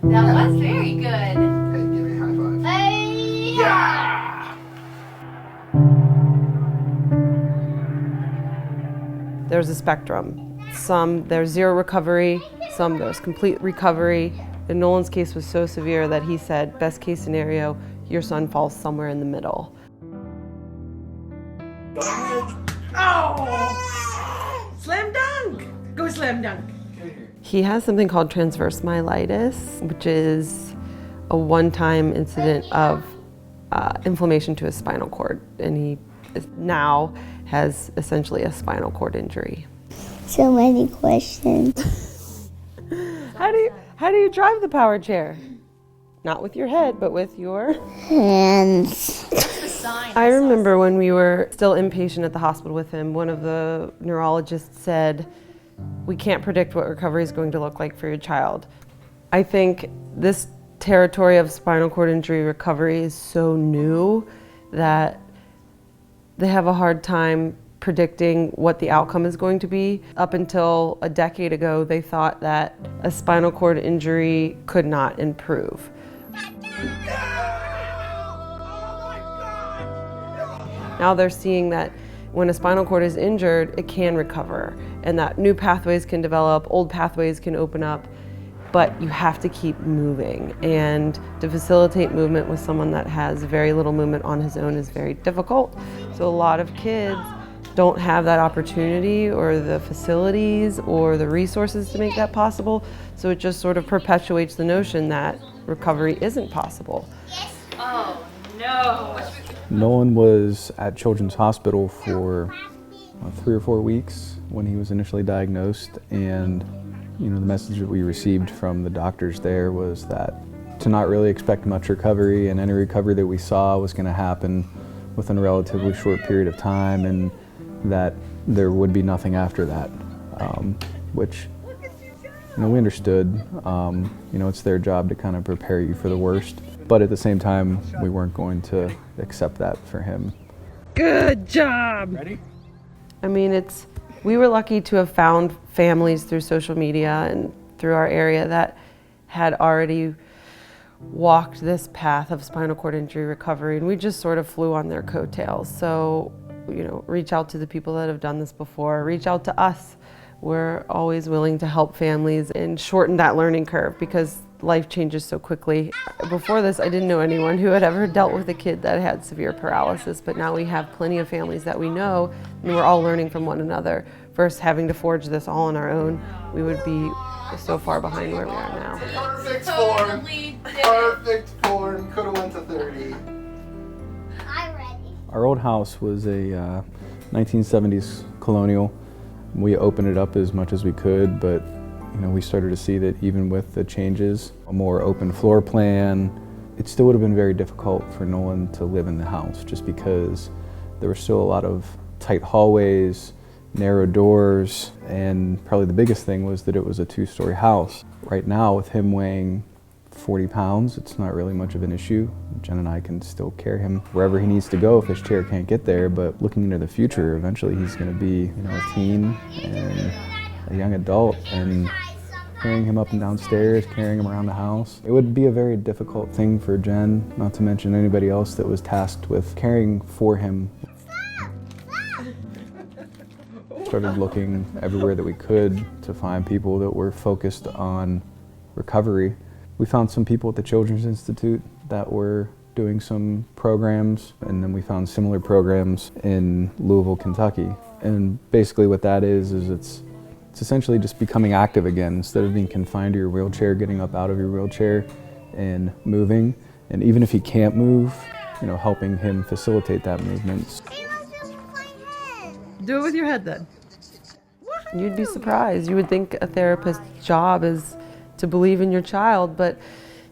That was very good. Hey, give me a high five. Hey! Yeah! There's a spectrum. Some there's zero recovery, some there's complete recovery. In Nolan's case was so severe that he said, best case scenario, your son falls somewhere in the middle. Oh! Slam dunk! Go slam dunk. He has something called transverse myelitis, which is a one-time incident of inflammation to his spinal cord, and he now has essentially a spinal cord injury. So many questions. How do you drive the power chair? Not with your head, but with your Hands. I remember when we were still inpatient at the hospital with him, one of the neurologists said, we can't predict what recovery is going to look like for your child. I think this territory of spinal cord injury recovery is so new that they have a hard time predicting what the outcome is going to be. Up until a decade ago, they thought that a spinal cord injury could not improve. Now they're seeing that when a spinal cord is injured, it can recover, and that new pathways can develop, old pathways can open up, but you have to keep moving. And to facilitate movement with someone that has very little movement on his own is very difficult. So a lot of kids don't have that opportunity or the facilities or the resources to make that possible. So it just sort of perpetuates the notion that recovery isn't possible. Oh, no. Nolan was at Children's Hospital for 3 or 4 weeks when he was initially diagnosed, and the message that we received from the doctors there was that to not really expect much recovery, and any recovery that we saw was going to happen within a relatively short period of time, and that there would be nothing after that, which we understood. It's their job to kind of prepare you for the worst, but at the same time, we weren't going to accept that for him. Good job! Ready? I mean, we were lucky to have found families through social media and through our area that had already walked this path of spinal cord injury recovery, and we just sort of flew on their coattails. So, reach out to the people that have done this before, reach out to us. We're always willing to help families and shorten that learning curve because life changes so quickly. Before this, I didn't know anyone who had ever dealt with a kid that had severe paralysis, but now we have plenty of families that we know, and we're all learning from one another. Versus having to forge this all on our own, we would be so far behind where we are now. Perfect Totally form. did it. Perfect form. Could have went to 30. I'm ready. Our old house was a 1970s colonial. We opened it up as much as we could, but we started to see that even with the changes, a more open floor plan, it still would have been very difficult for Nolan to live in the house just because there were still a lot of tight hallways, narrow doors, and probably the biggest thing was that it was a 2-story house. Right now, with him weighing 40 pounds, it's not really much of an issue. Jen and I can still carry him wherever he needs to go if his chair can't get there, but looking into the future, eventually he's going to be a teen and a young adult, and carrying him up and down stairs, carrying him around the house. It would be a very difficult thing for Jen, not to mention anybody else that was tasked with caring for him. Started looking everywhere that we could to find people that were focused on recovery. We found some people at the Children's Institute that were doing some programs, and then we found similar programs in Louisville, Kentucky. And basically what that is it's essentially just becoming active again. Instead of being confined to your wheelchair, getting up out of your wheelchair and moving. And even if he can't move, helping him facilitate that movement. Do it with your head then. You'd be surprised. You would think a therapist's job is to believe in your child, but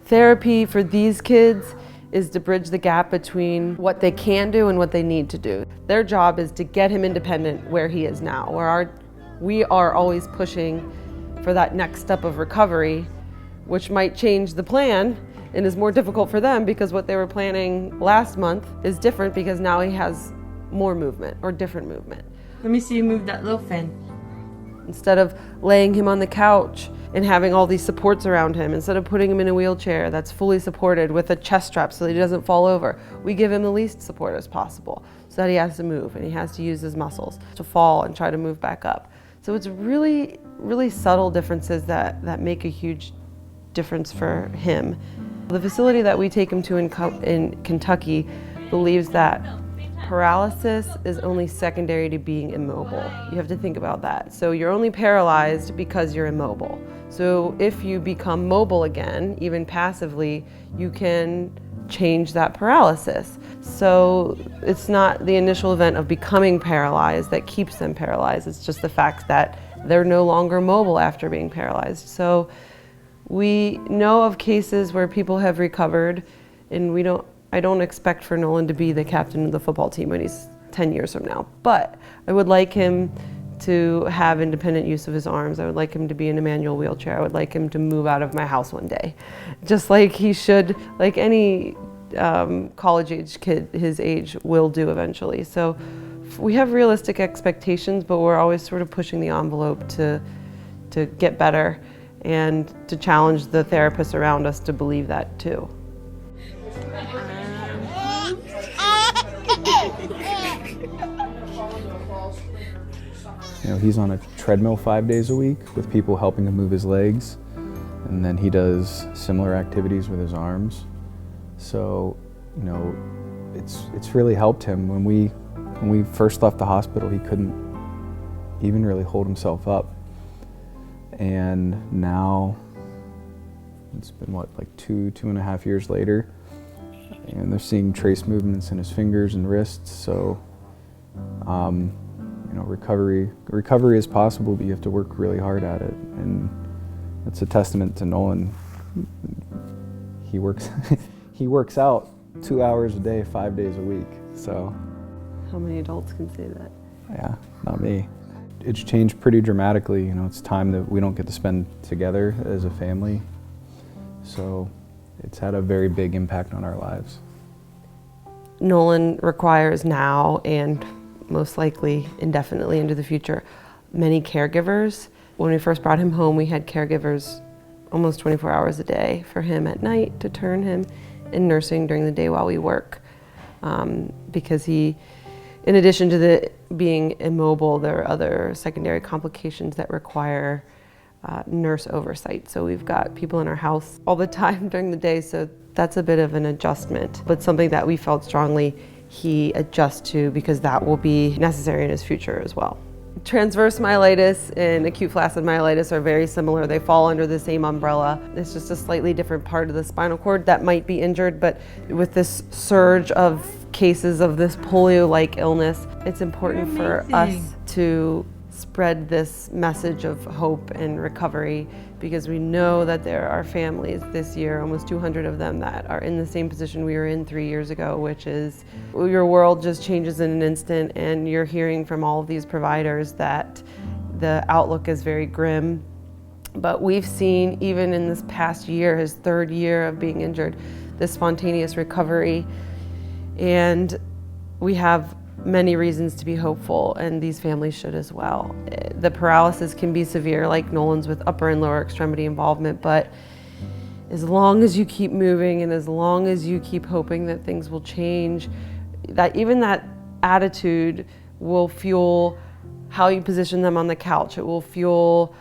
therapy for these kids is to bridge the gap between what they can do and what they need to do. Their job is to get him independent where he is now, where we are always pushing for that next step of recovery, which might change the plan and is more difficult for them because what they were planning last month is different because now he has more movement or different movement. Let me see you move that little fin. Instead of laying him on the couch and having all these supports around him, instead of putting him in a wheelchair that's fully supported with a chest strap so that he doesn't fall over, we give him the least support as possible so that he has to move and he has to use his muscles to fall and try to move back up. So it's really, really subtle differences that make a huge difference for him. The facility that we take him to in Kentucky believes that paralysis is only secondary to being immobile. You have to think about that. So you're only paralyzed because you're immobile. So if you become mobile again, even passively, you can change that paralysis. So it's not the initial event of becoming paralyzed that keeps them paralyzed. It's just the fact that they're no longer mobile after being paralyzed. So we know of cases where people have recovered, and I don't expect for Nolan to be the captain of the football team when he's 10 years from now. But I would like him to have independent use of his arms. I would like him to be in a manual wheelchair. I would like him to move out of my house one day. Just like he should, like any college-age kid his age will do eventually. So we have realistic expectations, but we're always sort of pushing the envelope to get better and to challenge the therapists around us to believe that too. You know, he's on a treadmill 5 days a week with people helping him move his legs, and then he does similar activities with his arms. So, you know, it's really helped him. When we first left the hospital, he couldn't even really hold himself up, and now it's been like 2.5 years later, and they're seeing trace movements in his fingers and wrists. So. You know, recovery is possible, but you have to work really hard at it, and it's a testament to Nolan. He works out 2 hours a day, 5 days a week. So, How many adults can say that? Yeah, not me. It's changed pretty dramatically. You know, it's time that we don't get to spend together as a family. So, it's had a very big impact on our lives. Nolan requires now and most likely indefinitely into the future many caregivers. When we first brought him home, we had caregivers almost 24 hours a day for him at night to turn him, and nursing during the day while we work. Because he, in addition to being immobile, there are other secondary complications that require nurse oversight. So we've got people in our house all the time during the day, so that's a bit of an adjustment, but something that we felt strongly he adjusts to, because that will be necessary in his future as well. Transverse myelitis and acute flaccid myelitis are very similar. They fall under the same umbrella. It's just a slightly different part of the spinal cord that might be injured, but with this surge of cases of this polio-like illness, it's important for us to spread this message of hope and recovery, because we know that there are families this year, almost 200 of them, that are in the same position we were in 3 years ago, which is your world just changes in an instant, and you're hearing from all of these providers that the outlook is very grim. But we've seen, even in this past year, his 3rd year of being injured, this spontaneous recovery, and we have many reasons to be hopeful, and these families should as well. The paralysis can be severe, like Nolan's, with upper and lower extremity involvement, but as long as you keep moving and as long as you keep hoping that things will change, that even that attitude will fuel how you position them on the couch. It will fuel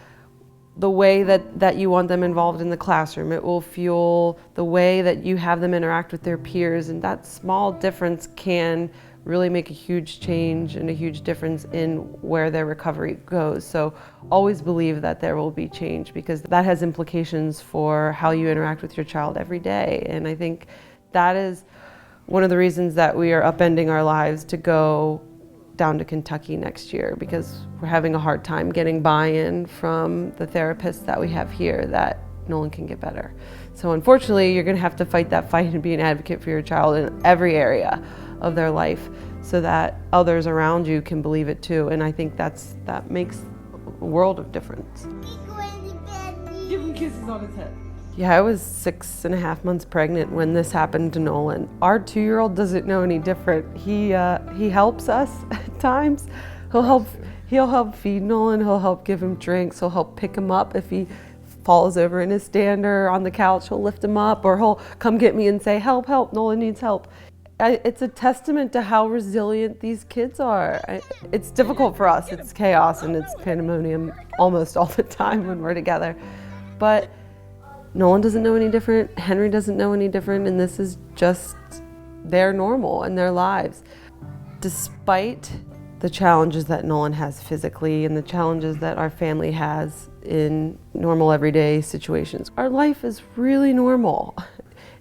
the way that you want them involved in the classroom. It will fuel the way that you have them interact with their peers, and that small difference can really make a huge change and a huge difference in where their recovery goes. So always believe that there will be change, because that has implications for how you interact with your child every day. And I think that is one of the reasons that we are upending our lives to go down to Kentucky next year, because we're having a hard time getting buy-in from the therapists that we have here that Nolan can get better. So unfortunately, you're going to have to fight that fight and be an advocate for your child in every area of their life, so that others around you can believe it too. And I think that makes a world of difference. Give him kisses on his head. Yeah, I was 6.5 months pregnant when this happened to Nolan. Our 2-year-old doesn't know any different. He helps us at times. He'll help feed Nolan, he'll help give him drinks, he'll help pick him up if he falls over in his stander on the couch, he'll lift him up, or he'll come get me and say, help, help, Nolan needs help. It's a testament to how resilient these kids are. It's difficult for us, it's chaos and it's pandemonium almost all the time when we're together. But Nolan doesn't know any different, Henry doesn't know any different, and this is just their normal and their lives. Despite the challenges that Nolan has physically and the challenges that our family has in normal everyday situations, our life is really normal.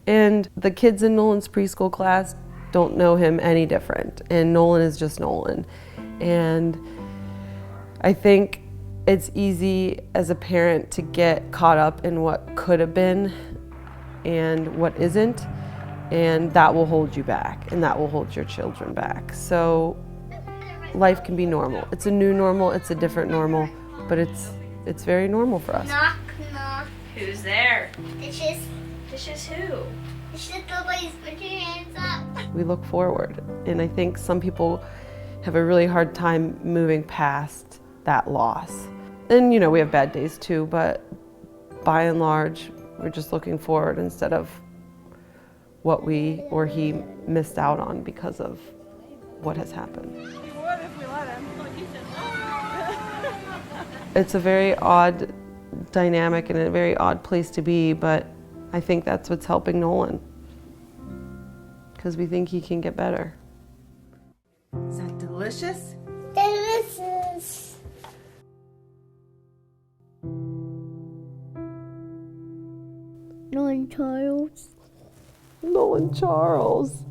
And the kids in Nolan's preschool class don't know him any different, and Nolan is just Nolan. And I think it's easy as a parent to get caught up in what could have been and what isn't, and that will hold you back, and that will hold your children back. So life can be normal. It's a new normal, it's a different normal, but it's very normal for us. Knock, knock. Who's there? Dishes. Dishes who? Dishes, nobody's put your hands up. We look forward, and I think some people have a really hard time moving past that loss. And you know, we have bad days too, but by and large, we're just looking forward instead of what we or he missed out on because of what has happened. It's a very odd dynamic and a very odd place to be, but I think that's what's helping Nolan, because we think he can get better. Is that delicious? Delicious. Nolan Charles. Nolan Charles.